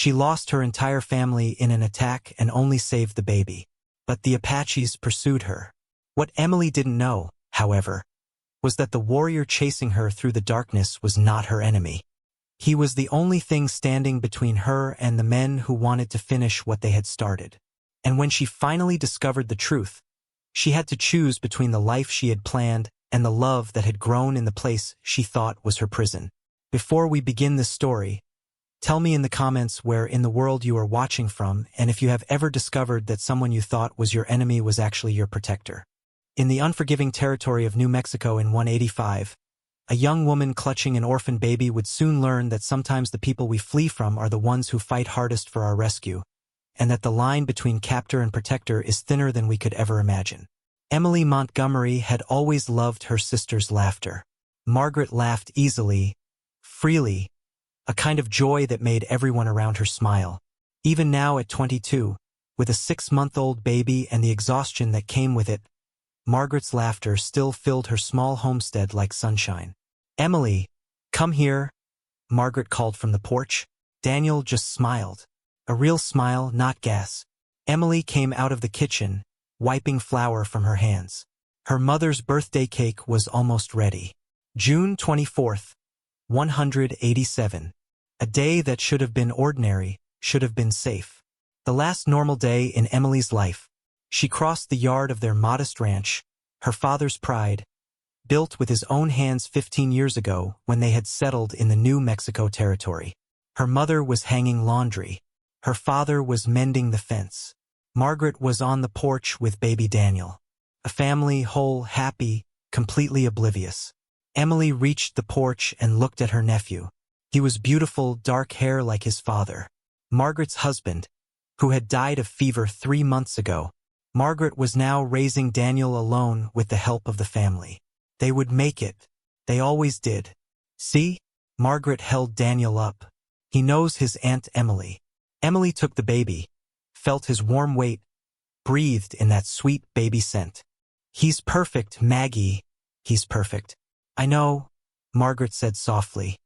She lost her entire family in an attack and only saved the baby. But the Apaches pursued her. What Emily didn't know, however, was that the warrior chasing her through the darkness was not her enemy. He was the only thing standing between her and the men who wanted to finish what they had started. And when she finally discovered the truth, she had to choose between the life she had planned and the love that had grown in the place she thought was her prison. Before we begin this story, tell me in the comments where in the world you are watching from and if you have ever discovered that someone you thought was your enemy was actually your protector. In the unforgiving territory of New Mexico in 185, a young woman clutching an orphan baby would soon learn that sometimes the people we flee from are the ones who fight hardest for our rescue, and that the line between captor and protector is thinner than we could ever imagine. Emily Montgomery had always loved her sister's laughter. Margaret laughed easily, freely, a kind of joy that made everyone around her smile. Even now at 22, with a 6-month-old baby and the exhaustion that came with it, Margaret's laughter still filled her small homestead like sunshine. "Emily, come here," Margaret called from the porch. Daniel just smiled. A real smile, not gas. Emily came out of the kitchen, wiping flour from her hands. Her mother's birthday cake was almost ready. June 24th, 187. A day that should have been ordinary, should have been safe. The last normal day in Emily's life. She crossed the yard of their modest ranch, her father's pride, built with his own hands 15 years ago when they had settled in the New Mexico territory. Her mother was hanging laundry. Her father was mending the fence. Margaret was on the porch with baby Daniel. A family whole, happy, completely oblivious. Emily reached the porch and looked at her nephew. He was beautiful, dark hair like his father. Margaret's husband, who had died of fever 3 months ago. Margaret was now raising Daniel alone with the help of the family. They would make it. They always did. See? Margaret held Daniel up. He knows his Aunt Emily. Emily took the baby, felt his warm weight, breathed in that sweet baby scent. "He's perfect, Maggie. He's perfect." "I know," Margaret said softly.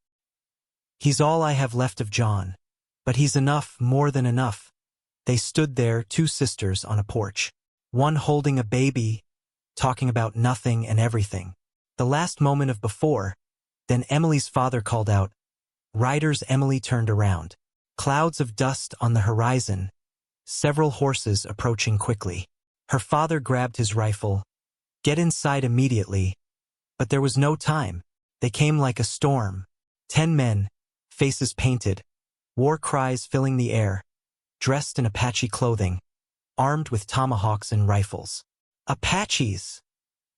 "He's all I have left of John. But he's enough, more than enough." They stood there, 2 sisters on a porch. One holding a baby, talking about nothing and everything. The last moment of before, then Emily's father called out, "Riders!" Emily turned around. Clouds of dust on the horizon, several horses approaching quickly. Her father grabbed his rifle. "Get inside immediately." But there was no time. They came like a storm. 10 men, faces painted, war cries filling the air, dressed in Apache clothing, armed with tomahawks and rifles. "Apaches!"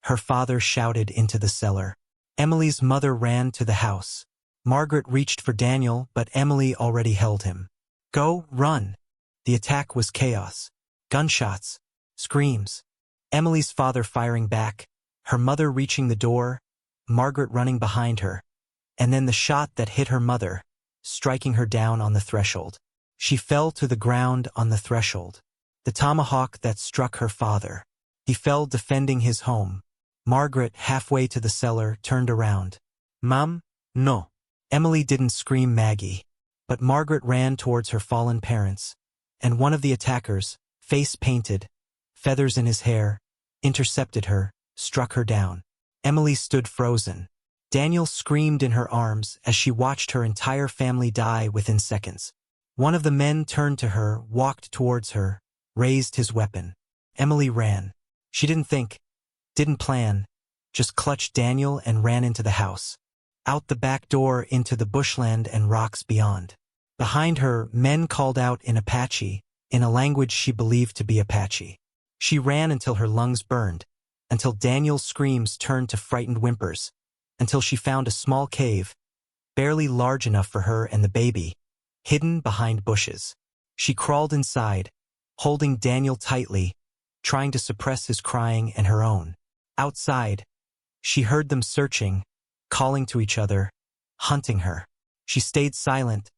her father shouted into the cellar. Emily's mother ran to the house. Margaret reached for Daniel, but Emily already held him. "Go, run!" The attack was chaos. Gunshots, screams. Emily's father firing back, her mother reaching the door, Margaret running behind her. And then the shot that hit her mother, striking her down on the threshold. She fell to the ground on the threshold. The tomahawk that struck her father. He fell defending his home. Margaret, halfway to the cellar, turned around. "Mom, no." Emily didn't scream Maggie, but Margaret ran towards her fallen parents, and one of the attackers, face painted, feathers in his hair, intercepted her, struck her down. Emily stood frozen. Daniel screamed in her arms as she watched her entire family die within seconds. One of the men turned to her, walked towards her, raised his weapon. Emily ran. She didn't think, didn't plan, just clutched Daniel and ran into the house. Out the back door into the bushland and rocks beyond. Behind her, men called out in Apache, in a language she believed to be Apache. She ran until her lungs burned, until Daniel's screams turned to frightened whimpers, until she found a small cave, barely large enough for her and the baby, hidden behind bushes. She crawled inside, holding Daniel tightly, trying to suppress his crying and her own. Outside, she heard them searching, calling to each other, hunting her. She stayed silent,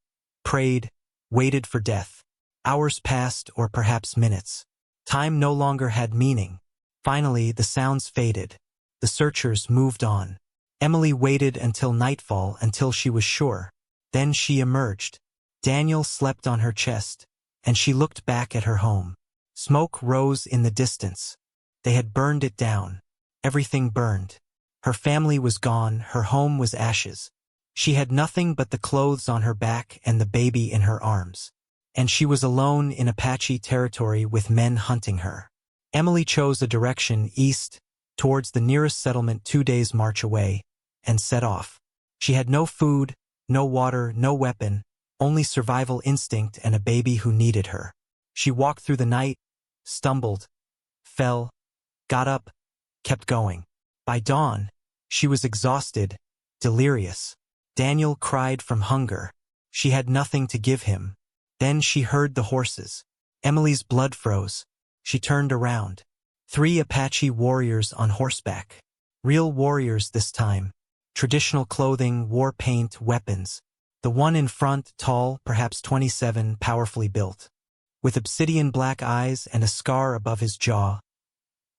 prayed, waited for death. Hours passed, or perhaps minutes. Time no longer had meaning. Finally, the sounds faded. The searchers moved on. Emily waited until nightfall until she was sure. Then she emerged. Daniel slept on her chest, and she looked back at her home. Smoke rose in the distance. They had burned it down. Everything burned. Her family was gone, her home was ashes. She had nothing but the clothes on her back and the baby in her arms. And she was alone in Apache territory with men hunting her. Emily chose a direction east, towards the nearest settlement 2 days' march away, and set off. She had no food, no water, no weapon, only survival instinct and a baby who needed her. She walked through the night, stumbled, fell, got up, kept going. By dawn, she was exhausted, delirious. Daniel cried from hunger. She had nothing to give him. Then she heard the horses. Emily's blood froze. She turned around. 3 Apache warriors on horseback. Real warriors this time. Traditional clothing, war paint, weapons. The one in front, tall, perhaps 27, powerfully built. With obsidian black eyes and a scar above his jaw.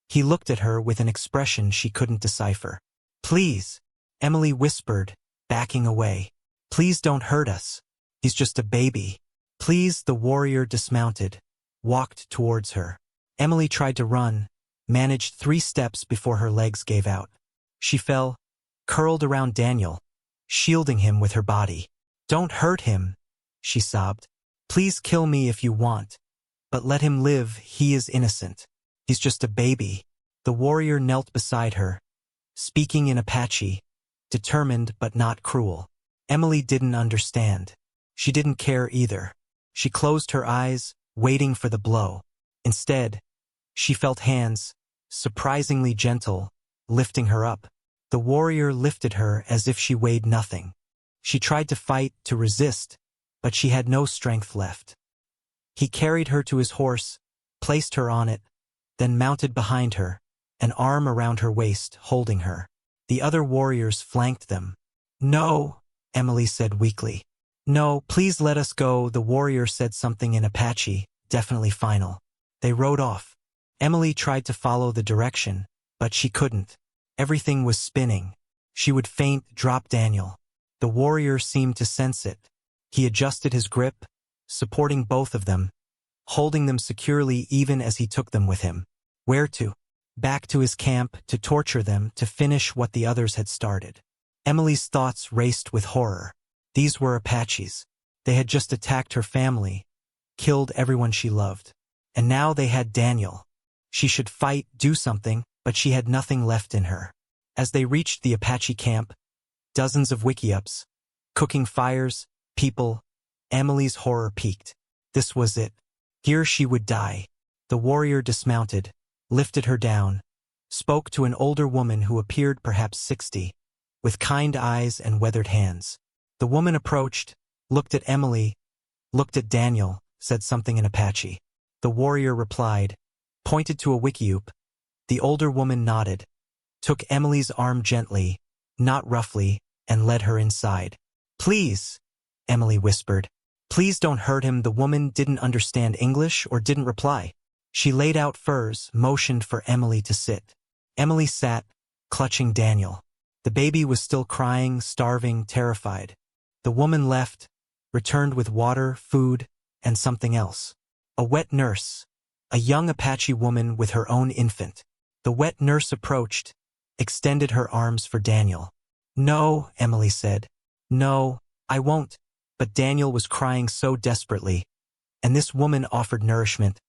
He looked at her with an expression she couldn't decipher. "Please," Emily whispered, backing away. "Please don't hurt us. He's just a baby." "Please," the warrior dismounted, walked towards her. Emily tried to run, managed 3 steps before her legs gave out. She fell, curled around Daniel, shielding him with her body. "Don't hurt him," she sobbed. "Please kill me if you want, but let him live, he is innocent. He's just a baby." The warrior knelt beside her, speaking in Apache, determined but not cruel. Emily didn't understand. She didn't care either. She closed her eyes, waiting for the blow. Instead, she felt hands, surprisingly gentle, lifting her up. The warrior lifted her as if she weighed nothing. She tried to fight, to resist, but she had no strength left. He carried her to his horse, placed her on it, then mounted behind her, an arm around her waist, holding her. The other warriors flanked them. "No," Emily said weakly. "No, please let us go," the warrior said something in Apache, definitely final. They rode off. Emily tried to follow the direction, but she couldn't. Everything was spinning. She would faint, drop Daniel. The warrior seemed to sense it. He adjusted his grip, supporting both of them, holding them securely even as he took them with him. Where to? Back to his camp, to torture them, to finish what the others had started. Emily's thoughts raced with horror. These were Apaches. They had just attacked her family, killed everyone she loved. And now they had Daniel. She should fight, do something, but she had nothing left in her. As they reached the Apache camp, dozens of wickiups, cooking fires, people, Emily's horror peaked. This was it. Here she would die. The warrior dismounted, lifted her down, spoke to an older woman who appeared perhaps 60, with kind eyes and weathered hands. The woman approached, looked at Emily, looked at Daniel, said something in Apache. The warrior replied, pointed to a wickiup. The older woman nodded, took Emily's arm gently, not roughly, and led her inside. "Please," Emily whispered. "Please don't hurt him." The woman didn't understand English or didn't reply. She laid out furs, motioned for Emily to sit. Emily sat, clutching Daniel. The baby was still crying, starving, terrified. The woman left, returned with water, food, and something else. A wet nurse, a young Apache woman with her own infant. The wet nurse approached, extended her arms for Daniel. "No," Emily said. "No, I won't." But Daniel was crying so desperately, and this woman offered nourishment.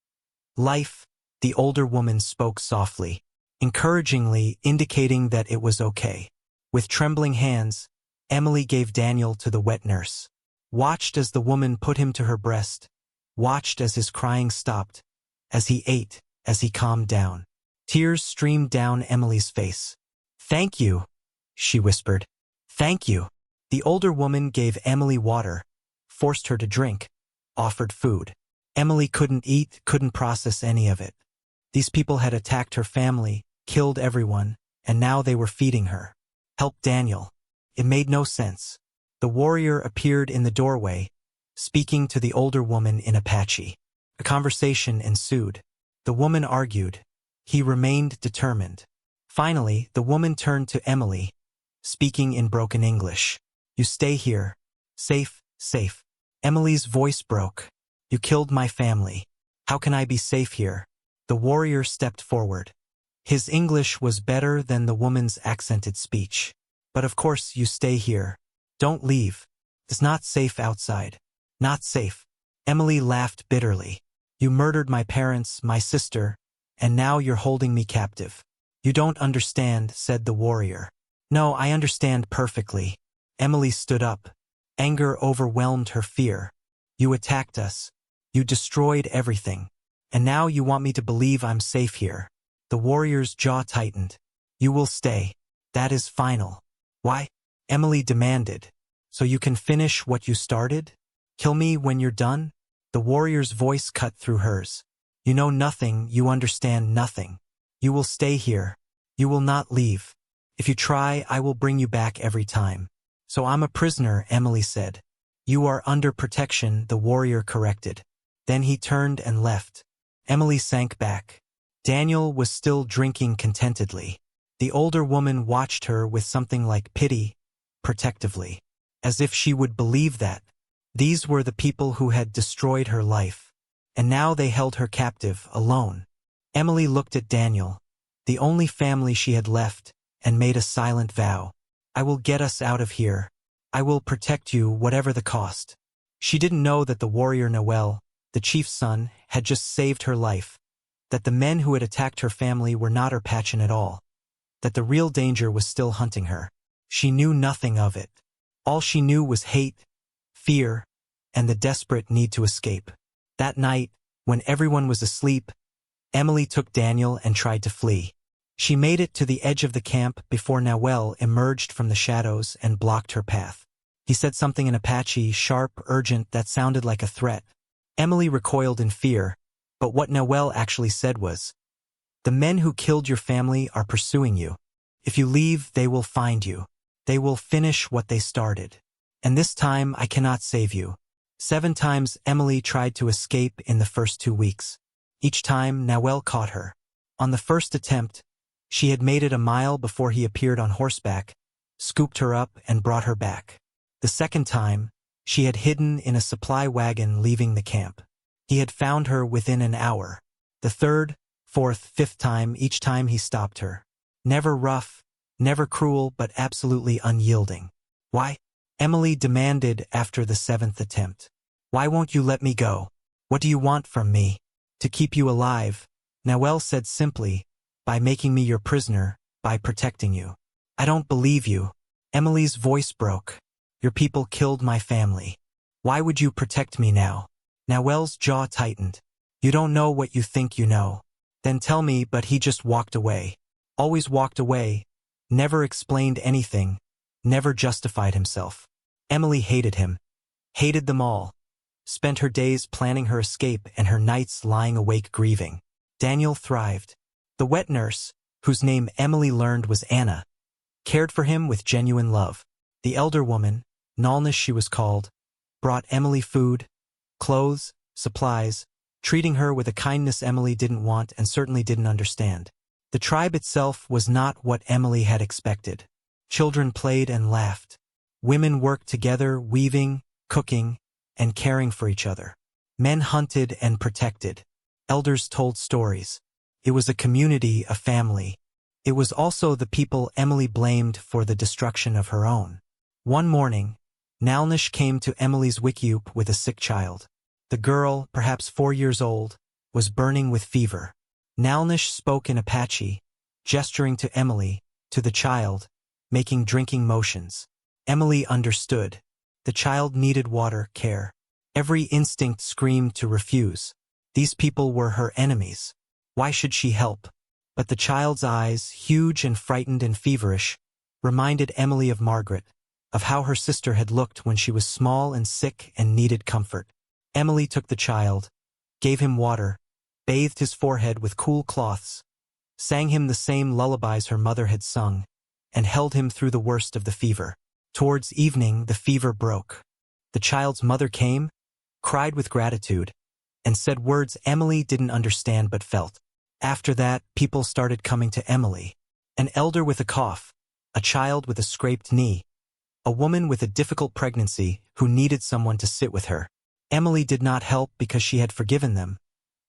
"Life," the older woman spoke softly, encouragingly, indicating that it was okay. With trembling hands, Emily gave Daniel to the wet nurse. Watched as the woman put him to her breast, watched as his crying stopped, as he ate, as he calmed down. Tears streamed down Emily's face. "Thank you," she whispered. "Thank you." The older woman gave Emily water, forced her to drink, offered food. Emily couldn't eat, couldn't process any of it. These people had attacked her family, killed everyone, and now they were feeding her. Help Daniel. It made no sense. The warrior appeared in the doorway, speaking to the older woman in Apache. A conversation ensued. The woman argued. He remained determined. Finally, the woman turned to Emily, speaking in broken English. "You stay here. Safe, safe." Emily's voice broke. You killed my family. How can I be safe here? The warrior stepped forward. His English was better than the woman's accented speech. But of course you stay here. Don't leave. It's not safe outside. Not safe. Emily laughed bitterly. You murdered my parents, my sister, and now you're holding me captive. You don't understand, said the warrior. No, I understand perfectly. Emily stood up. Anger overwhelmed her fear. You attacked us. You destroyed everything. And now you want me to believe I'm safe here. The warrior's jaw tightened. You will stay. That is final. Why? Emily demanded. So you can finish what you started? Kill me when you're done? The warrior's voice cut through hers. You know nothing, you understand nothing. You will stay here. You will not leave. If you try, I will bring you back every time. So I'm a prisoner, Emily said. You are under protection, the warrior corrected. Then he turned and left. Emily sank back. Daniel was still drinking contentedly. The older woman watched her with something like pity, protectively. As if she would believe that. These were the people who had destroyed her life. And now they held her captive, alone. Emily looked at Daniel, the only family she had left, and made a silent vow. I will get us out of here. I will protect you, whatever the cost. She didn't know that the warrior Noel, the chief's son, had just saved her life. That the men who had attacked her family were not her Apache at all. That the real danger was still hunting her. She knew nothing of it. All she knew was hate, fear, and the desperate need to escape. That night, when everyone was asleep, Emily took Daniel and tried to flee. She made it to the edge of the camp before Noel emerged from the shadows and blocked her path. He said something in Apache, sharp, urgent, that sounded like a threat. Emily recoiled in fear, but what Noel actually said was, "The men who killed your family are pursuing you. If you leave, they will find you. They will finish what they started. And this time I cannot save you." 7 times Emily tried to escape in the first 2 weeks. Each time Noel caught her. On the first attempt, she had made it a mile before he appeared on horseback, scooped her up and brought her back. The second time, she had hidden in a supply wagon leaving the camp. He had found her within an hour. The third, fourth, fifth time, each time he stopped her. Never rough, never cruel, but absolutely unyielding. Why? Emily demanded after the 7th attempt. Why won't you let me go? What do you want from me? To keep you alive, Noel said simply, by making me your prisoner, by protecting you. I don't believe you. Emily's voice broke. Your people killed my family. Why would you protect me now? Noel's jaw tightened. You don't know what you think you know. Then tell me, but he just walked away. Always walked away. Never explained anything. Never justified himself. Emily hated him. Hated them all. Spent her days planning her escape and her nights lying awake grieving. Daniel thrived. The wet nurse, whose name Emily learned was Anna, cared for him with genuine love. The elder woman, lawless she was called, brought Emily food, clothes, supplies, treating her with a kindness Emily didn't want and certainly didn't understand. The tribe itself was not what Emily had expected. Children played and laughed. Women worked together, weaving, cooking, and caring for each other. Men hunted and protected. Elders told stories. It was a community, a family. It was also the people Emily blamed for the destruction of her own. One morning, Nalnish came to Emily's wickiup with a sick child. The girl, perhaps 4 years old, was burning with fever. Nalnish spoke in Apache, gesturing to Emily, to the child, making drinking motions. Emily understood. The child needed water, care. Every instinct screamed to refuse. These people were her enemies. Why should she help? But the child's eyes, huge and frightened and feverish, reminded Emily of Margaret, of how her sister had looked when she was small and sick and needed comfort. Emily took the child, gave him water, bathed his forehead with cool cloths, sang him the same lullabies her mother had sung, and held him through the worst of the fever. Towards evening, the fever broke. The child's mother came, cried with gratitude, and said words Emily didn't understand but felt. After that, people started coming to Emily. An elder with a cough, a child with a scraped knee, a woman with a difficult pregnancy who needed someone to sit with her. Emily did not help because she had forgiven them,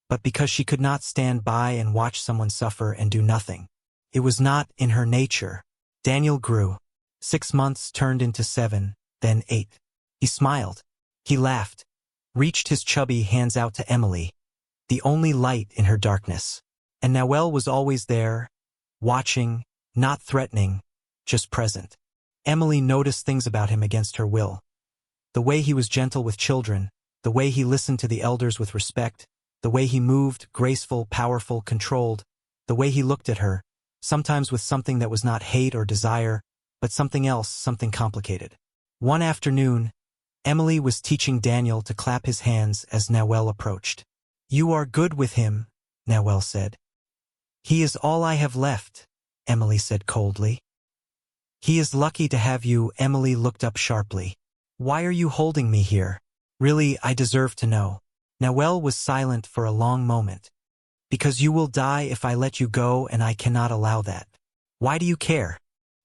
but because she could not stand by and watch someone suffer and do nothing. It was not in her nature. Daniel grew. 6 months turned into 7, then 8. He smiled. He laughed, reached his chubby hands out to Emily, the only light in her darkness. And Noelle was always there, watching, not threatening, just present. Emily noticed things about him against her will. The way he was gentle with children, the way he listened to the elders with respect, the way he moved, graceful, powerful, controlled, the way he looked at her, sometimes with something that was not hate or desire, but something else, something complicated. One afternoon, Emily was teaching Daniel to clap his hands as Noelle approached. "You are good with him," Noelle said. "He is all I have left," Emily said coldly. "He is lucky to have you," Emily looked up sharply. "Why are you holding me here? Really, I deserve to know." Noelle was silent for a long moment. "Because you will die if I let you go, and I cannot allow that." "Why do you care?"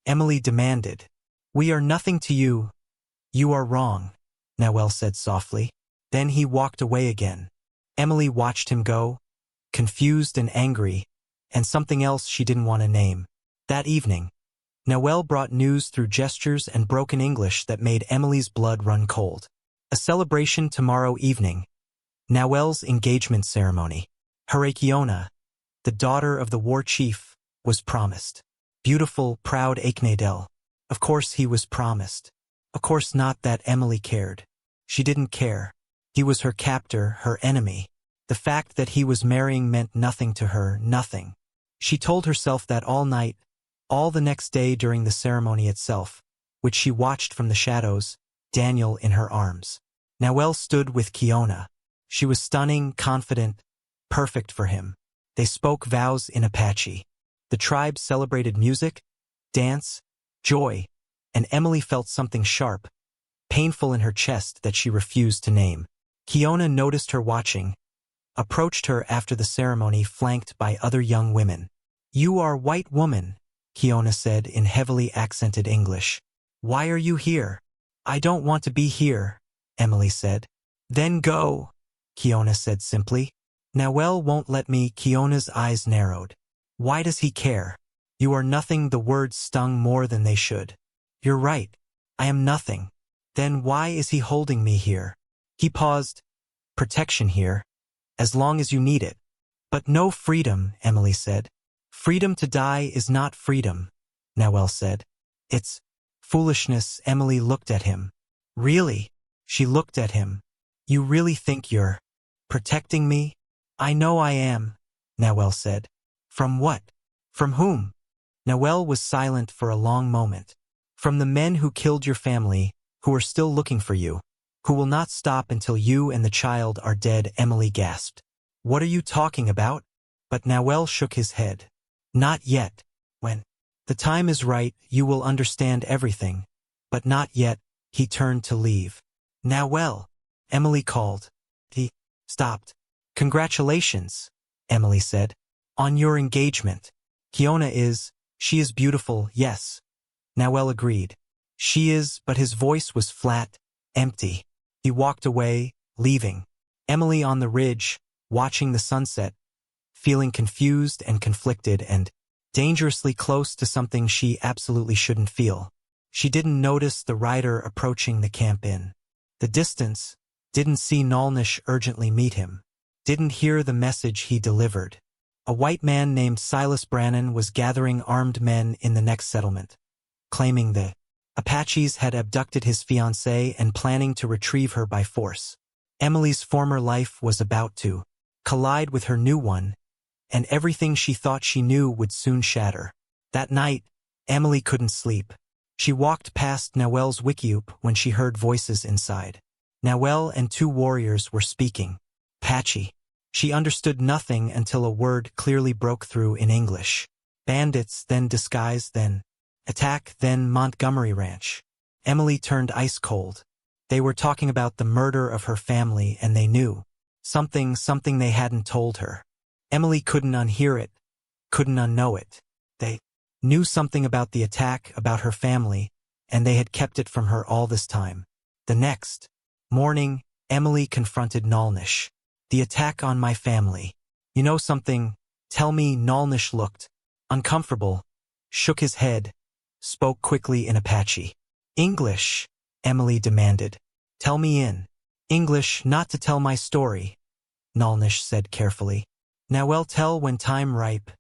Emily demanded. "We are nothing to you." "You are wrong," Noelle said softly. Then he walked away again. Emily watched him go, confused and angry, and something else she didn't want to name. That evening, Noelle brought news through gestures and broken English that made Emily's blood run cold. A celebration tomorrow evening. Noelle's engagement ceremony. Kiona, the daughter of the war chief, was promised. Beautiful, proud Aknadel. Of course he was promised. Of course not that Emily cared. She didn't care. He was her captor, her enemy. The fact that he was marrying meant nothing to her, nothing. She told herself that all night, all the next day during the ceremony itself, which she watched from the shadows, Daniel in her arms. Noelle stood with Kiona. She was stunning, confident, perfect for him. They spoke vows in Apache. The tribe celebrated music, dance, joy, and Emily felt something sharp, painful in her chest that she refused to name. Kiona noticed her watching, approached her after the ceremony flanked by other young women. "You are white woman," Kiona said in heavily accented English. "Why are you here?" "I don't want to be here," Emily said. "Then go," Kiona said simply. "Noelle won't let me." Kiona's eyes narrowed. "Why does he care?" "You are nothing." The words stung more than they should. "You're right. I am nothing. Then why is he holding me here?" He paused. "Protection here. As long as you need it." "But no freedom," Emily said. "Freedom to die is not freedom," Noelle said. "It's foolishness." Emily looked at him. "Really?" She looked at him. "You really think you're protecting me?" "I know I am," Noelle said. "From what? From whom?" Noelle was silent for a long moment. "From the men who killed your family, who are still looking for you, who will not stop until you and the child are dead." Emily gasped. "What are you talking about?" But Noelle shook his head. "Not yet. When the time is right, you will understand everything. But not yet." He turned to leave. "Noelle," Emily called. He stopped. "Congratulations," Emily said. "On your engagement." She is beautiful, yes." Noelle agreed. "She is," but his voice was flat, empty. He walked away, leaving. Emily on the ridge, watching the sunset, feeling confused and conflicted and dangerously close to something she absolutely shouldn't feel. She didn't notice the rider approaching the camp in the distance, didn't see Nalnish urgently meet him, didn't hear the message he delivered. A white man named Silas Brannan was gathering armed men in the next settlement, claiming the Apaches had abducted his fiancée and planning to retrieve her by force. Emily's former life was about to collide with her new one, and everything she thought she knew would soon shatter. That night, Emily couldn't sleep. She walked past Noelle's wickiup when she heard voices inside. Noelle and 2 warriors were speaking. Apache. She understood nothing until a word clearly broke through in English. Bandits, then disguise, then attack, then Montgomery Ranch. Emily turned ice cold. They were talking about the murder of her family, and they knew something they hadn't told her. Emily couldn't unhear it, couldn't unknow it. They knew something about the attack, about her family, and they had kept it from her all this time. The next morning, Emily confronted Nalnish. The attack on my family. You know something? Tell me. Nalnish looked uncomfortable, shook his head, spoke quickly in Apache. English, Emily demanded. Tell me in English, not to tell my story, Nalnish said carefully. Now well, tell when time ripe.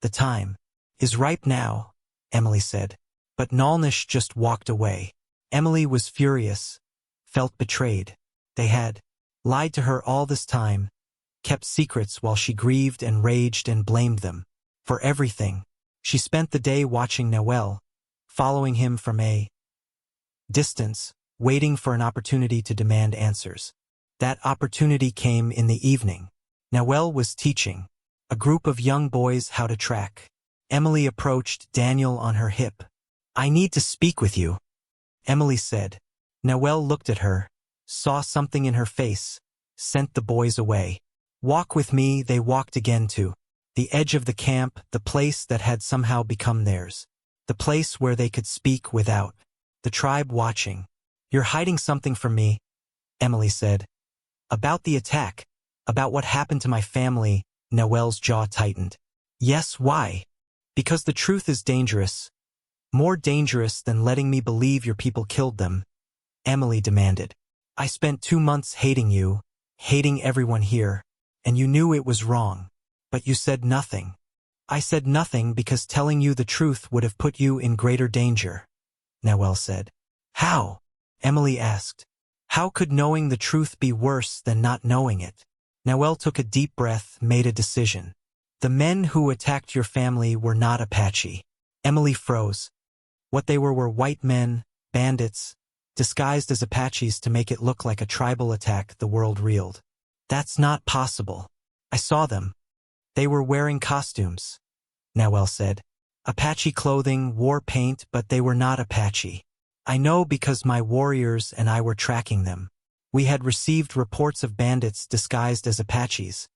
The time is ripe now, Emily said. But Nalnish just walked away. Emily was furious, felt betrayed. They had lied to her all this time, kept secrets while she grieved and raged and blamed them for everything. She spent the day watching Noel, following him from a distance, waiting for an opportunity to demand answers. That opportunity came in the evening. Noel was teaching a group of young boys how to track. Emily approached Daniel on her hip. I need to speak with you, Emily said. Noel looked at her, saw something in her face, sent the boys away. Walk with me. They walked again to the edge of the camp, the place that had somehow become theirs. The place where they could speak without the tribe watching. You're hiding something from me, Emily said. About the attack, about what happened to my family. Noel's jaw tightened. Yes, why? Because the truth is dangerous. More dangerous than letting me believe your people killed them, Emily demanded. I spent 2 months hating you, hating everyone here, and you knew it was wrong. But you said nothing. I said nothing because telling you the truth would have put you in greater danger, Noel said. How? Emily asked. How could knowing the truth be worse than not knowing it? Noel took a deep breath, made a decision. The men who attacked your family were not Apache. Emily froze. What they were white men, bandits, disguised as Apaches to make it look like a tribal attack. The world reeled. That's not possible. I saw them. They were wearing costumes, Noel said. Apache clothing, war paint, but they were not Apache. I know because my warriors and I were tracking them. We had received reports of bandits disguised as Apaches,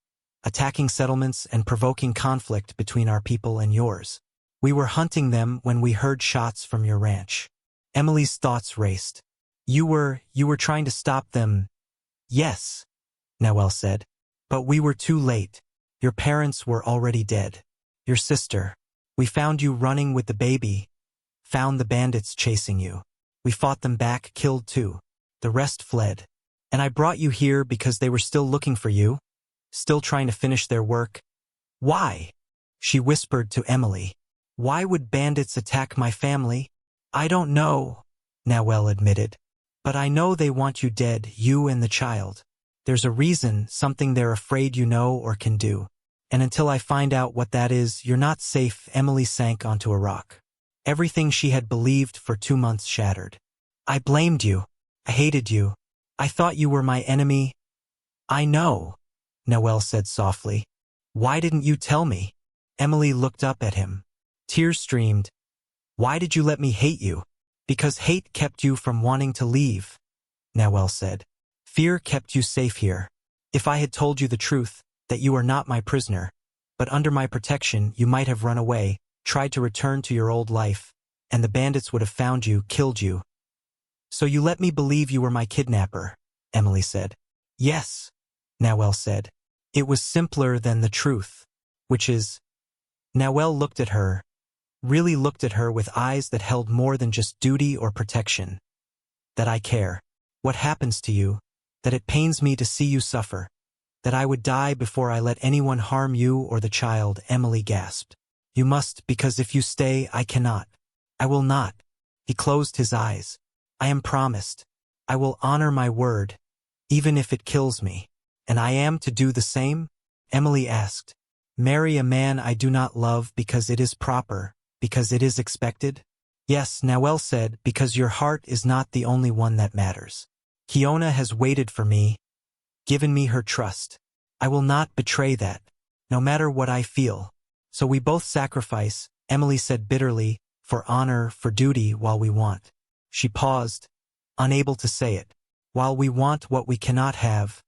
attacking settlements and provoking conflict between our people and yours. We were hunting them when we heard shots from your ranch. Emily's thoughts raced. You were trying to stop them. Yes, Noel said. But we were too late. Your parents were already dead. Your sister. We found you running with the baby. Found the bandits chasing you. We fought them back, killed 2. The rest fled. And I brought you here because they were still looking for you, still trying to finish their work. Why? She whispered to Emily. Why would bandits attack my family? I don't know, Noel admitted. But I know they want you dead, you and the child. There's a reason, something they're afraid you know or can do. And until I find out what that is, you're not safe. Emily sank onto a rock. Everything she had believed for 2 months shattered. I blamed you. I hated you. I thought you were my enemy. I know, Noel said softly. Why didn't you tell me? Emily looked up at him. Tears streamed. Why did you let me hate you? Because hate kept you from wanting to leave, Noel said. Fear kept you safe here. If I had told you the truth, that you are not my prisoner, but under my protection you might have run away, tried to return to your old life, and the bandits would have found you, killed you. So you let me believe you were my kidnapper, Emily said. Yes, Noel said. It was simpler than the truth, which is... Noel looked at her, really looked at her with eyes that held more than just duty or protection. That I care. What happens to you, that it pains me to see you suffer, that I would die before I let anyone harm you or the child, Emily gasped. You must, because if you stay, I cannot. I will not. He closed his eyes. I am promised. I will honor my word, even if it kills me. And I am to do the same? Emily asked. Marry a man I do not love because it is proper, because it is expected? Yes, Noel said, because your heart is not the only one that matters. Kiona has waited for me, given me her trust. I will not betray that, no matter what I feel. So we both sacrifice, Emily said bitterly, for honor, for duty, while we want. She paused, unable to say it. While we want what we cannot have,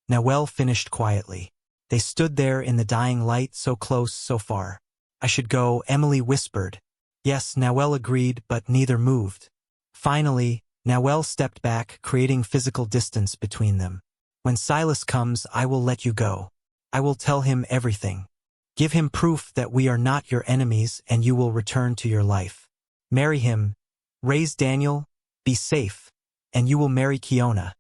Noel finished quietly. They stood there in the dying light, so close, so far. I should go, Emily whispered. Yes, Noel agreed, but neither moved. Finally, Noel stepped back, creating physical distance between them. When Silas comes, I will let you go. I will tell him everything. Give him proof that we are not your enemies and you will return to your life. Marry him, raise Daniel, be safe, and you will marry Kiona,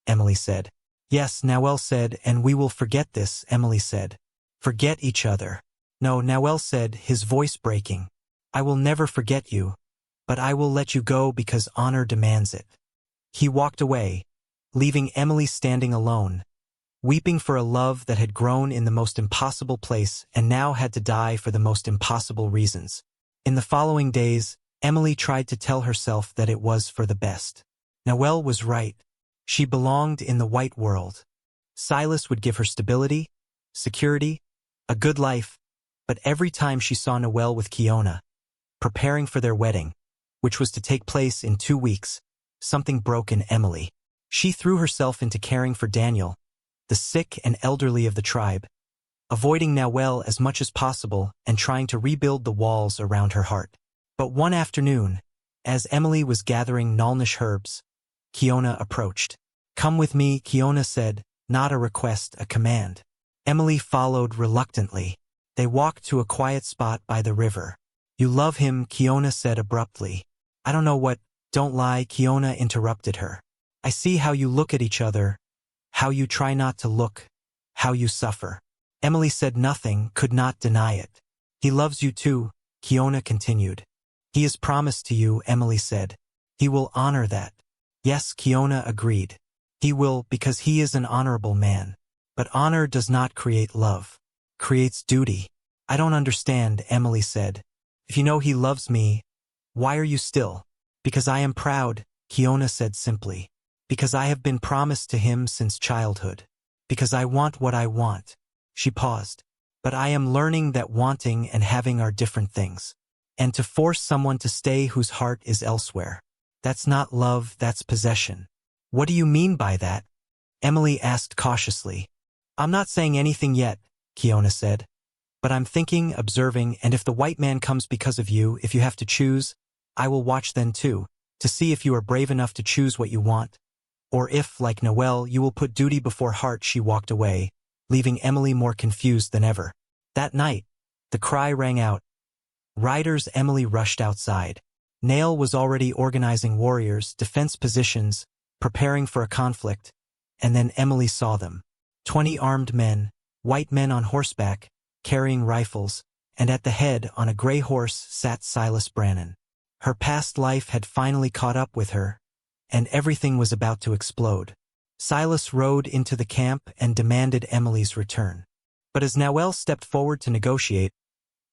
Emily said. Yes, Noel said, and we will forget this, Emily said. Forget each other. No, Noel said, his voice breaking. I will never forget you, but I will let you go because honor demands it. He walked away, leaving Emily standing alone, weeping for a love that had grown in the most impossible place and now had to die for the most impossible reasons. In the following days, Emily tried to tell herself that it was for the best. Noelle was right. She belonged in the white world. Silas would give her stability, security, a good life, but every time she saw Noelle with Kiona, preparing for their wedding, which was to take place in 2 weeks, something broke in Emily. She threw herself into caring for Daniel, the sick and elderly of the tribe, avoiding Noelle as much as possible and trying to rebuild the walls around her heart. But one afternoon, as Emily was gathering Nalnish herbs, Kiona approached. Come with me, Kiona said, not a request, a command. Emily followed reluctantly. They walked to a quiet spot by the river. You love him, Kiona said abruptly. I don't know what, don't lie, Kiona interrupted her. I see how you look at each other, how you try not to look, how you suffer. Emily said nothing, could not deny it. He loves you too, Kiona continued. He has promised to you, Emily said. He will honor that. Yes, Kiona agreed. He will because he is an honorable man. But honor does not create love. Creates duty. I don't understand, Emily said. If you know he loves me, why are you still? Because I am proud, Kiona said simply. Because I have been promised to him since childhood. Because I want what I want. She paused. But I am learning that wanting and having are different things. And to force someone to stay whose heart is elsewhere. That's not love, that's possession. What do you mean by that? Emily asked cautiously. I'm not saying anything yet, Kiona said. But I'm thinking, observing, and if the white man comes because of you, if you have to choose, I will watch then too, to see if you are brave enough to choose what you want. Or if, like Noelle, you will put duty before heart. She walked away, leaving Emily more confused than ever. That night, the cry rang out. Riders. Emily rushed outside. Nail was already organizing warriors, defense positions, preparing for a conflict, and then Emily saw them. 20 armed men, white men on horseback, carrying rifles, and at the head, on a gray horse, sat Silas Brannan. Her past life had finally caught up with her, and everything was about to explode. Silas rode into the camp and demanded Emily's return. But as Noelle stepped forward to negotiate,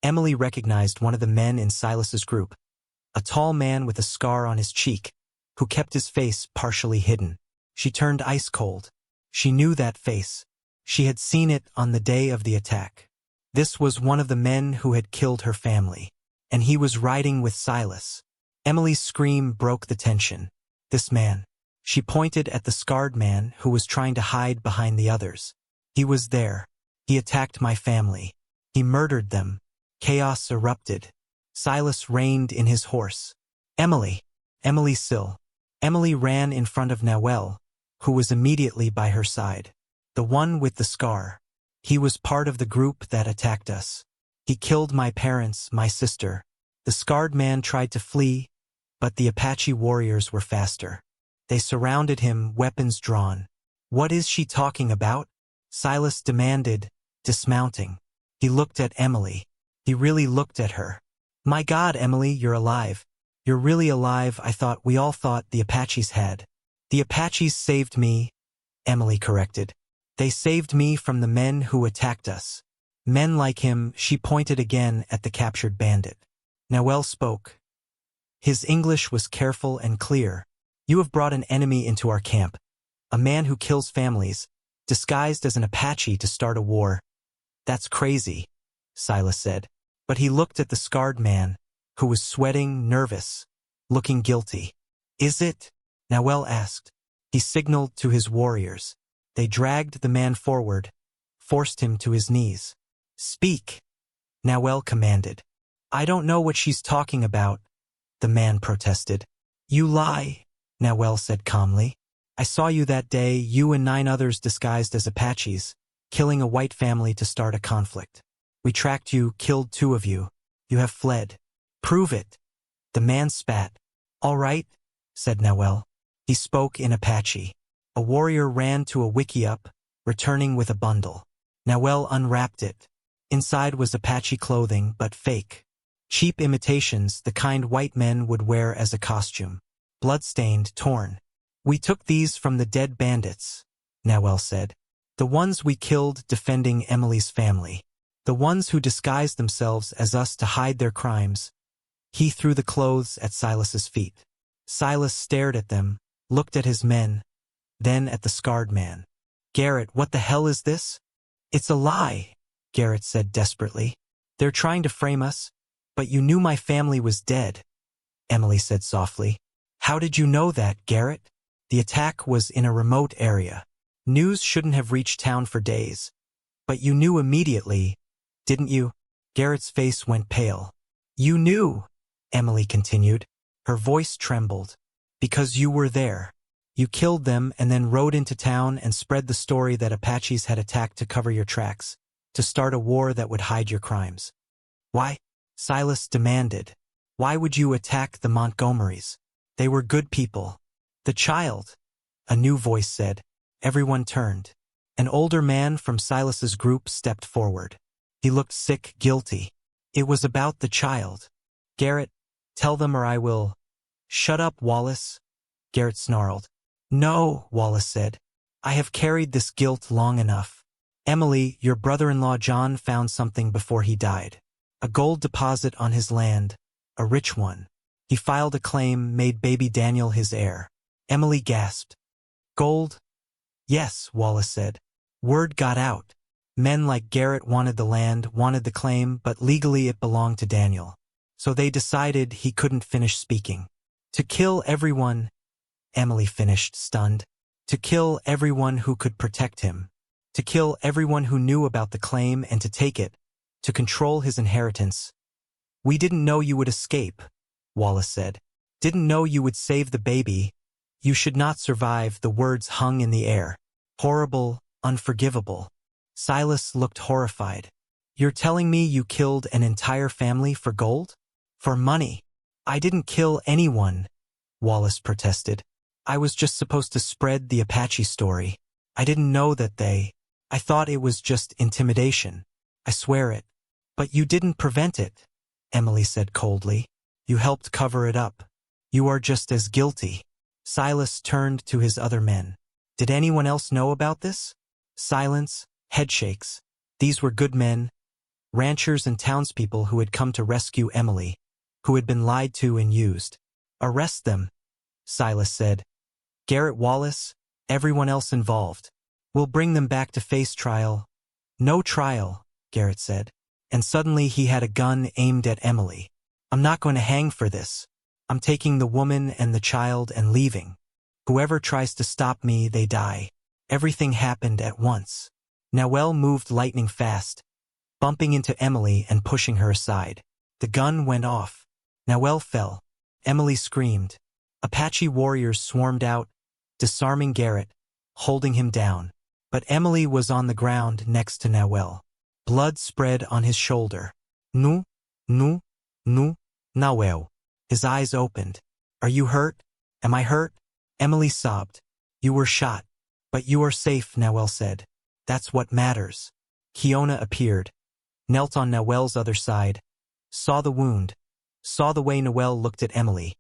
Emily recognized one of the men in Silas's group, a tall man with a scar on his cheek, who kept his face partially hidden. She turned ice cold. She knew that face. She had seen it on the day of the attack. This was one of the men who had killed her family, and he was riding with Silas. Emily's scream broke the tension. This man. She pointed at the scarred man who was trying to hide behind the others. He was there. He attacked my family. He murdered them. Chaos erupted. Silas reined in his horse. Emily. Emily Sill. Emily ran in front of Noelle, who was immediately by her side. The one with the scar. He was part of the group that attacked us. He killed my parents, my sister. The scarred man tried to flee, but the Apache warriors were faster. They surrounded him, weapons drawn. What is she talking about? Silas demanded, dismounting. He looked at Emily. He really looked at her. My God, Emily, you're alive. You're really alive. We all thought the Apaches had. The Apaches saved me, Emily corrected. They saved me from the men who attacked us. Men like him. She pointed again at the captured bandit. Noelle spoke. His English was careful and clear. You have brought an enemy into our camp. A man who kills families, disguised as an Apache to start a war. That's crazy, Silas said. But he looked at the scarred man, who was sweating, nervous, looking guilty. Is it? Noelle asked. He signaled to his warriors. They dragged the man forward, forced him to his knees. Speak, Noelle commanded. I don't know what she's talking about, the man protested. You lie, Noelle said calmly. I saw you that day, you and 9 others disguised as Apaches, killing a white family to start a conflict. We tracked you, killed 2 of you. You have fled. Prove it. The man spat. All right, said Noel. He spoke in Apache. A warrior ran to a wickiup, returning with a bundle. Noel unwrapped it. Inside was Apache clothing, but fake. Cheap imitations, the kind white men would wear as a costume. Bloodstained, torn. We took these from the dead bandits, Noel said. The ones we killed defending Emily's family. The ones who disguised themselves as us to hide their crimes. He threw the clothes at Silas's feet. Silas stared at them, looked at his men, then at the scarred man. Garrett, what the hell is this? It's a lie, Garrett said desperately. They're trying to frame us, but you knew my family was dead, Emily said softly. How did you know that, Garrett? The attack was in a remote area. News shouldn't have reached town for days. But you knew immediately, didn't you? Garrett's face went pale. You knew, Emily continued. Her voice trembled. Because you were there. You killed them and then rode into town and spread the story that Apaches had attacked to cover your tracks, to start a war that would hide your crimes. Why? Silas demanded. Why would you attack the Montgomerys? They were good people. The child, a new voice said. Everyone turned. An older man from Silas's group stepped forward. He looked sick, guilty. It was about the child. Garrett, tell them or I will. Shut up, Wallace, Garrett snarled. No, Wallace said. I have carried this guilt long enough. Emily, your brother-in-law John found something before he died. A gold deposit on his land, a rich one. He filed a claim, made baby Daniel his heir. Emily gasped. Gold? Yes, Wallace said. Word got out. Men like Garrett wanted the land, wanted the claim, but legally it belonged to Daniel. So they decided he couldn't finish speaking. To kill everyone, Emily finished, stunned. To kill everyone who could protect him. To kill everyone who knew about the claim and to take it. To control his inheritance. We didn't know you would escape, Wallace said. Didn't know you would save the baby. You should not survive, the words hung in the air. Horrible, unforgivable. Silas looked horrified. You're telling me you killed an entire family for gold? For money? I didn't kill anyone, Wallace protested. I was just supposed to spread the Apache story. I didn't know that I thought it was just intimidation. I swear it. But you didn't prevent it, Emily said coldly. You helped cover it up. You are just as guilty. Silas turned to his other men. Did anyone else know about this? Silence, headshakes. These were good men, ranchers and townspeople who had come to rescue Emily, who had been lied to and used. Arrest them, Silas said. Garrett, Wallace, everyone else involved. We'll bring them back to face trial. No trial, Garrett said. And suddenly he had a gun aimed at Emily. I'm not going to hang for this. I'm taking the woman and the child and leaving. Whoever tries to stop me, they die. Everything happened at once. Noel moved lightning fast, bumping into Emily and pushing her aside. The gun went off. Noel fell. Emily screamed. Apache warriors swarmed out, disarming Garrett, holding him down. But Emily was on the ground next to Noel. Blood spread on his shoulder. Nu, Noel. His eyes opened. Are you hurt? Am I hurt? Emily sobbed. You were shot. But you are safe, Noel said. That's what matters. Kiona appeared, knelt on Noel's other side, saw the wound, saw the way Noel looked at Emily,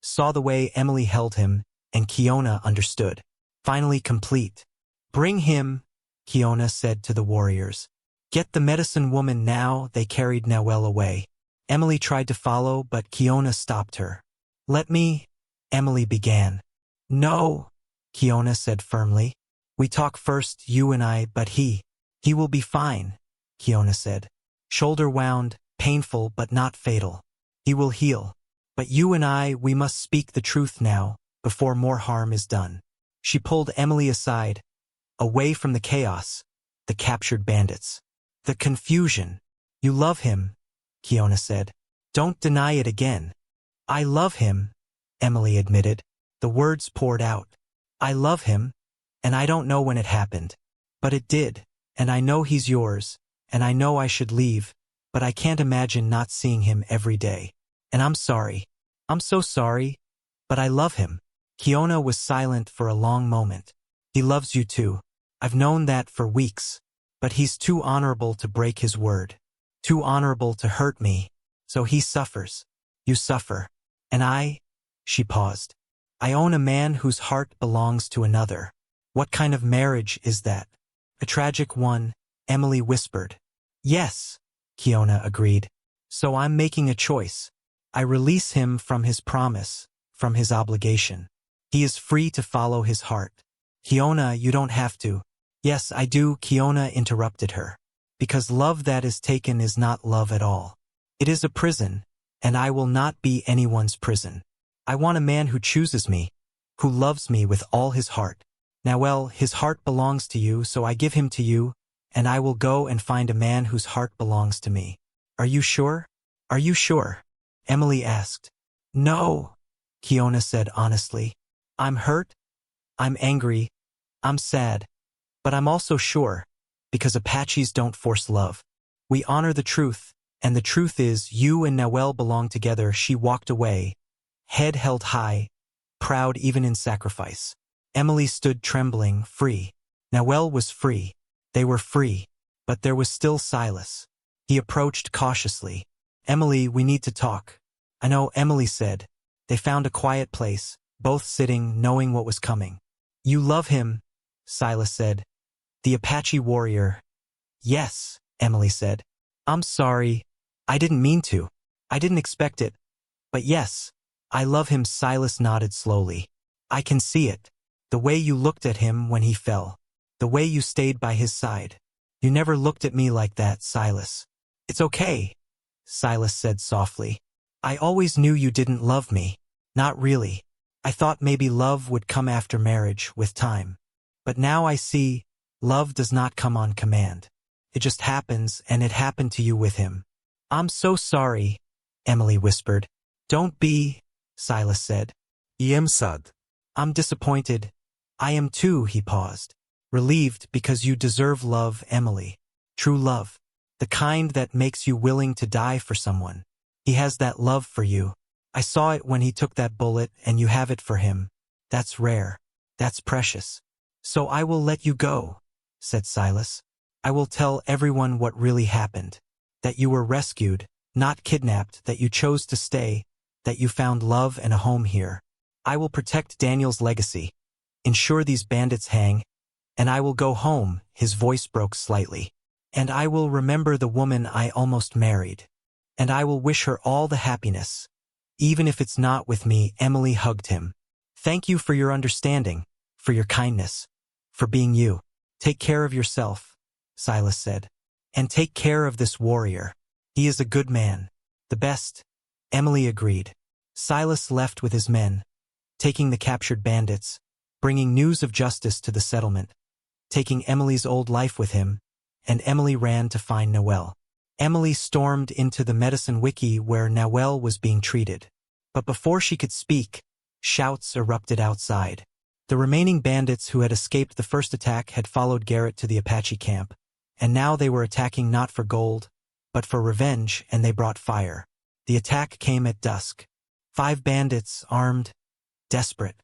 saw the way Emily held him, and Kiona understood. Finally complete. Bring him, Kiona said to the warriors. Get the medicine woman now. They carried Noel away. Emily tried to follow, but Kiona stopped her. Let me, Emily began. No, Kiona said firmly. We talk first, you and I, but he will be fine, Kiona said. Shoulder wound, painful but not fatal. He will heal. But you and I, we must speak the truth now, before more harm is done. She pulled Emily aside, away from the chaos, the captured bandits, the confusion. You love him, Kiona said. Don't deny it again. I love him, Emily admitted. The words poured out. I love him, and I don't know when it happened. But it did, and I know he's yours, and I know I should leave, but I can't imagine not seeing him every day. And I'm sorry. I'm so sorry, but I love him. Kiona was silent for a long moment. He loves you too. I've known that for weeks. But he's too honorable to break his word. Too honorable to hurt me. So he suffers. You suffer. And she paused. I own a man whose heart belongs to another. What kind of marriage is that? A tragic one, Emily whispered. Yes, Kiona agreed. So I'm making a choice. I release him from his promise, from his obligation. He is free to follow his heart. Kiona, you don't have to. Yes, I do, Kiona interrupted her. Because love that is taken is not love at all. It is a prison, and I will not be anyone's prison. I want a man who chooses me, who loves me with all his heart. Now well, his heart belongs to you, so I give him to you, and I will go and find a man whose heart belongs to me. Are you sure? Are you sure? Emily asked. No, Kiona said honestly. I'm hurt, I'm angry, I'm sad. But I'm also sure, because Apaches don't force love. We honor the truth, and the truth is you and Noelle belong together. She walked away, head held high, proud even in sacrifice. Emily stood trembling, free. Noelle was free. They were free. But there was still Silas. He approached cautiously. Emily, we need to talk. I know, Emily said. They found a quiet place, both sitting, knowing what was coming. You love him, Silas said. The Apache warrior. Yes, Emily said. I'm sorry. I didn't mean to. I didn't expect it. But yes, I love him, Silas nodded slowly. I can see it. The way you looked at him when he fell. The way you stayed by his side. You never looked at me like that, Silas. It's okay, Silas said softly. I always knew you didn't love me. Not really. I thought maybe love would come after marriage, with time. But now I see, love does not come on command. It just happens, and it happened to you with him. I'm so sorry, Emily whispered. Don't be, Silas said. I am sad. I'm disappointed. I am too, he paused. Relieved because you deserve love, Emily. True love. The kind that makes you willing to die for someone. He has that love for you. I saw it when he took that bullet, and you have it for him. That's rare. That's precious. So I will let you go, said Silas. I will tell everyone what really happened. That you were rescued, not kidnapped, that you chose to stay, that you found love and a home here. I will protect Daniel's legacy, ensure these bandits hang, and I will go home, his voice broke slightly. And I will remember the woman I almost married. And I will wish her all the happiness. Even if it's not with me, Emily hugged him. Thank you for your understanding, for your kindness, for being you. Take care of yourself, Silas said. And take care of this warrior. He is a good man. The best, Emily agreed. Silas left with his men, taking the captured bandits, bringing news of justice to the settlement, taking Emily's old life with him, and Emily ran to find Noelle. Emily stormed into the medicine wiki where Noelle was being treated. But before she could speak, shouts erupted outside. The remaining bandits who had escaped the first attack had followed Garrett to the Apache camp, and now they were attacking not for gold, but for revenge, and they brought fire. The attack came at dusk. 5 bandits, armed, desperate.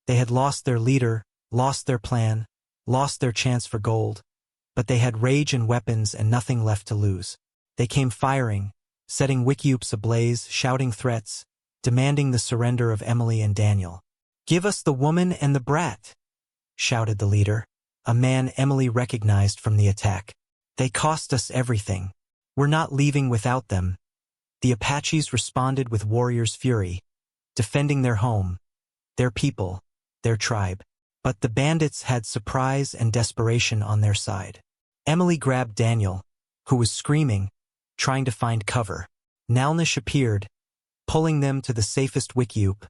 They had lost their leader, lost their plan, lost their chance for gold, but they had rage and weapons and nothing left to lose. They came firing, setting wickiups ablaze, shouting threats, demanding the surrender of Emily and Daniel. Give us the woman and the brat, shouted the leader, a man Emily recognized from the attack. They cost us everything. We're not leaving without them. The Apaches responded with warriors' fury, defending their home, their people, their tribe. But the bandits had surprise and desperation on their side. Emily grabbed Daniel, who was screaming, trying to find cover. Nalnish appeared, pulling them to the safest wickiup,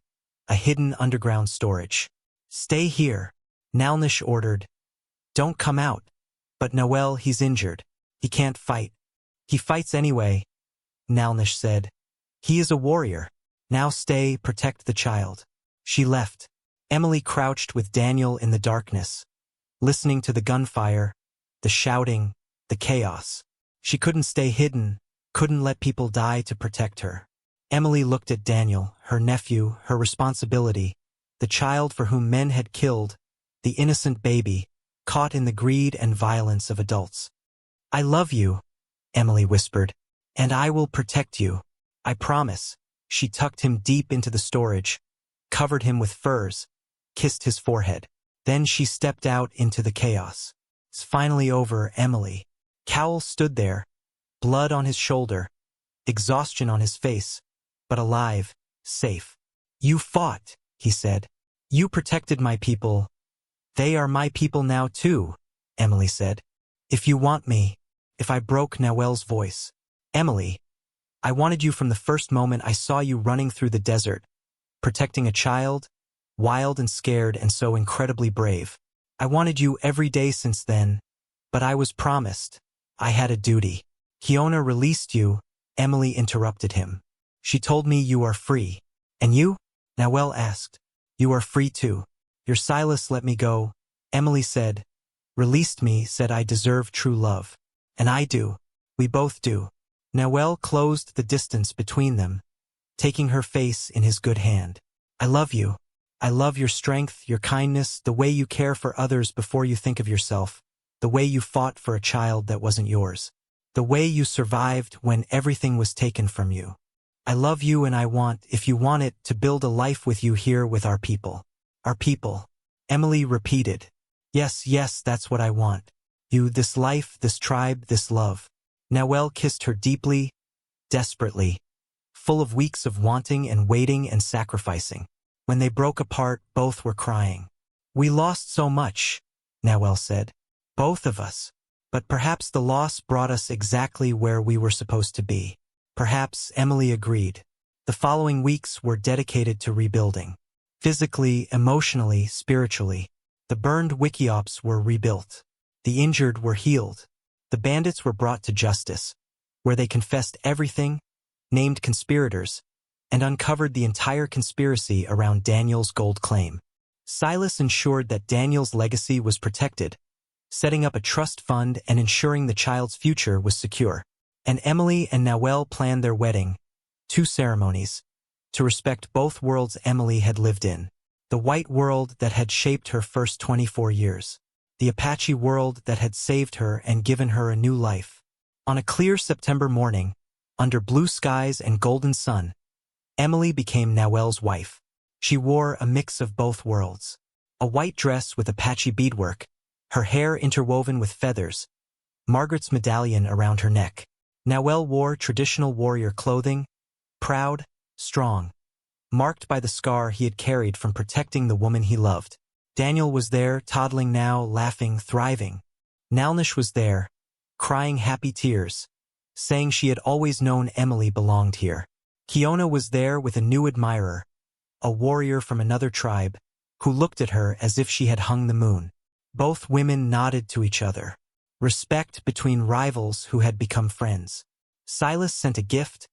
a hidden underground storage. Stay here, Nalnish ordered. Don't come out. But Noelle, he's injured. He can't fight. He fights anyway, Nalnish said. He is a warrior. Now stay, protect the child. She left. Emily crouched with Daniel in the darkness, listening to the gunfire, the shouting, the chaos. She couldn't stay hidden, couldn't let people die to protect her. Emily looked at Daniel, her nephew, her responsibility, the child for whom men had killed, the innocent baby, caught in the greed and violence of adults. "I love you," Emily whispered, "and I will protect you. I promise." She tucked him deep into the storage, covered him with furs, kissed his forehead. Then she stepped out into the chaos. "It's finally over, Emily." Cowell stood there, blood on his shoulder, exhaustion on his face, but alive, safe. "You fought," he said. "You protected my people. They are my people now too," Emily said. "If you want me," if I broke Noelle's voice. "Emily, I wanted you from the first moment I saw you running through the desert, protecting a child, wild and scared and so incredibly brave. I wanted you every day since then, but I was promised. I had a duty." "Kiona released you," Emily interrupted him. "She told me you are free." "And you?" Noelle asked. "You are free too. Your Silas let me go," Emily said. "Released me, said I deserve true love. And I do. We both do." Noelle closed the distance between them, taking her face in his good hand. "I love you. I love your strength, your kindness, the way you care for others before you think of yourself, the way you fought for a child that wasn't yours, the way you survived when everything was taken from you. I love you and I want, if you want it, to build a life with you here with our people." "Our people," Emily repeated. "Yes, yes, that's what I want. You, this life, this tribe, this love." Noelle kissed her deeply, desperately, full of weeks of wanting and waiting and sacrificing. When they broke apart, both were crying. "We lost so much," Noelle said. "Both of us. But perhaps the loss brought us exactly where we were supposed to be." "Perhaps," Emily agreed. The following weeks were dedicated to rebuilding. Physically, emotionally, spiritually. The burned wikiops were rebuilt. The injured were healed. The bandits were brought to justice, where they confessed everything, named conspirators, and uncovered the entire conspiracy around Daniel's gold claim. Silas ensured that Daniel's legacy was protected, setting up a trust fund and ensuring the child's future was secure. And Emily and Noelle planned their wedding, 2 ceremonies, to respect both worlds Emily had lived in. The white world that had shaped her first 24 years. The Apache world that had saved her and given her a new life. On a clear September morning, under blue skies and golden sun, Emily became Noelle's wife. She wore a mix of both worlds. A white dress with Apache beadwork, her hair interwoven with feathers, Margaret's medallion around her neck. Noelle wore traditional warrior clothing, proud, strong, marked by the scar he had carried from protecting the woman he loved. Daniel was there, toddling now, laughing, thriving. Nalnish was there, crying happy tears, saying she had always known Emily belonged here. Kiona was there with a new admirer, a warrior from another tribe, who looked at her as if she had hung the moon. Both women nodded to each other. Respect between rivals who had become friends. Silas sent a gift,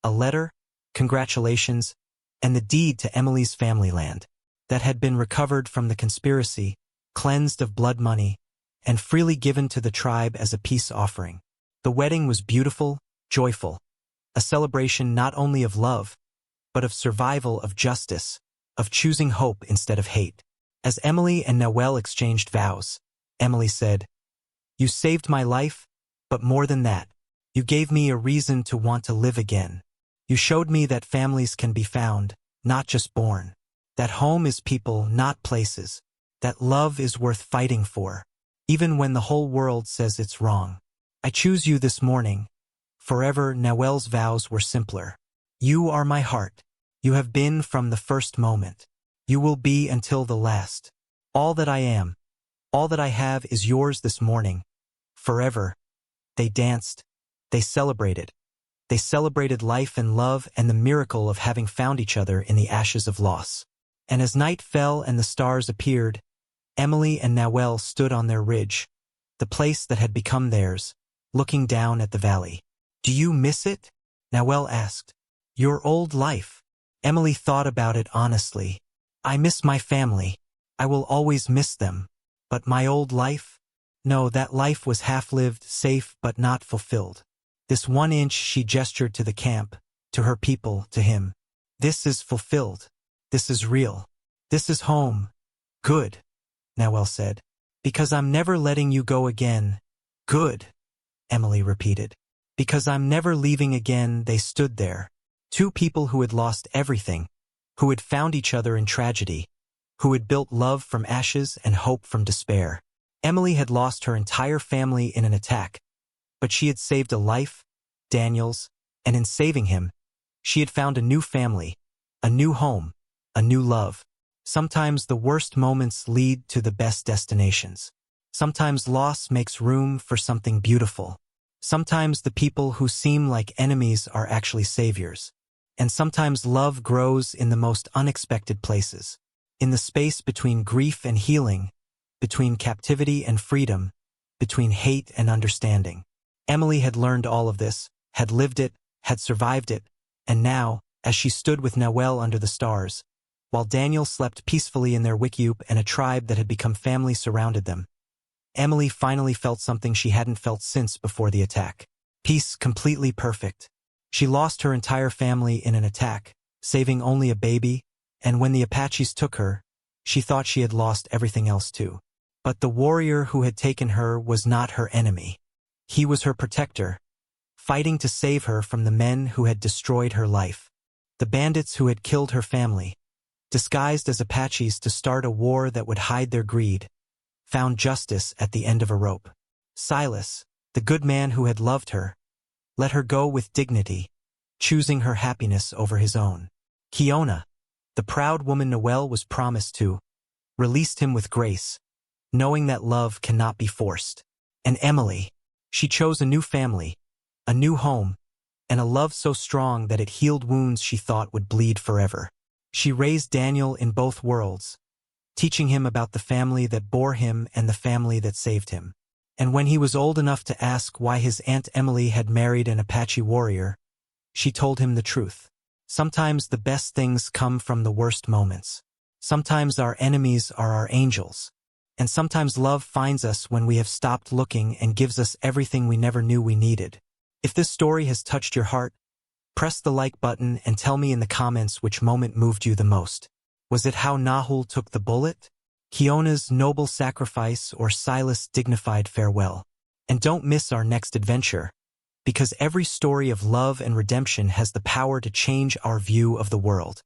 a letter, congratulations, and the deed to Emily's family land that had been recovered from the conspiracy, cleansed of blood money, and freely given to the tribe as a peace offering. The wedding was beautiful, joyful, a celebration not only of love, but of survival, of justice, of choosing hope instead of hate. As Emily and Noelle exchanged vows, Emily said, "You saved my life, but more than that, you gave me a reason to want to live again. You showed me that families can be found, not just born. That home is people, not places. That love is worth fighting for, even when the whole world says it's wrong. I choose you this morning." Forever, Noelle's vows were simpler. "You are my heart. You have been from the first moment. You will be until the last. All that I am, all that I have is yours this morning. Forever." They danced. They celebrated. They celebrated life and love and the miracle of having found each other in the ashes of loss. And as night fell and the stars appeared, Emily and Noelle stood on their ridge, the place that had become theirs, looking down at the valley. "Do you miss it?" Noelle asked. "Your old life." Emily thought about it honestly. I miss my family. I will always miss them. But my old life? No, that life was half-lived, safe, but not fulfilled. This 1 inch she gestured to the camp, to her people, to him. This is fulfilled. This is real. This is home. Good, Noel said. Because I'm never letting you go again. Good, Emily repeated. Because I'm never leaving again. They stood there. 2 people who had lost everything, who had found each other in tragedy, who had built love from ashes and hope from despair. Emily had lost her entire family in an attack, but she had saved a life, Daniel's, and in saving him, she had found a new family, a new home, a new love. Sometimes the worst moments lead to the best destinations. Sometimes loss makes room for something beautiful. Sometimes the people who seem like enemies are actually saviors. And sometimes love grows in the most unexpected places. In the space between grief and healing, between captivity and freedom, between hate and understanding. Emily had learned all of this, had lived it, had survived it, and now, as she stood with Noel under the stars, while Daniel slept peacefully in their wickiup and a tribe that had become family surrounded them, Emily finally felt something she hadn't felt since before the attack. Peace completely perfect. She lost her entire family in an attack, saving only a baby, and when the Apaches took her, she thought she had lost everything else too. But the warrior who had taken her was not her enemy. He was her protector, fighting to save her from the men who had destroyed her life. The bandits who had killed her family, disguised as Apaches to start a war that would hide their greed, found justice at the end of a rope. Silas, the good man who had loved her, let her go with dignity, choosing her happiness over his own. Kiona, the proud woman Noel was promised to, released him with grace, knowing that love cannot be forced. And Emily, she chose a new family, a new home, and a love so strong that it healed wounds she thought would bleed forever. She raised Daniel in both worlds, teaching him about the family that bore him and the family that saved him. And when he was old enough to ask why his Aunt Emily had married an Apache warrior, she told him the truth. Sometimes the best things come from the worst moments. Sometimes our enemies are our angels. And sometimes love finds us when we have stopped looking and gives us everything we never knew we needed. If this story has touched your heart, press the like button and tell me in the comments which moment moved you the most. Was it how Nahul took the bullet, Kiona's noble sacrifice, or Silas' dignified farewell? And don't miss our next adventure, because every story of love and redemption has the power to change our view of the world.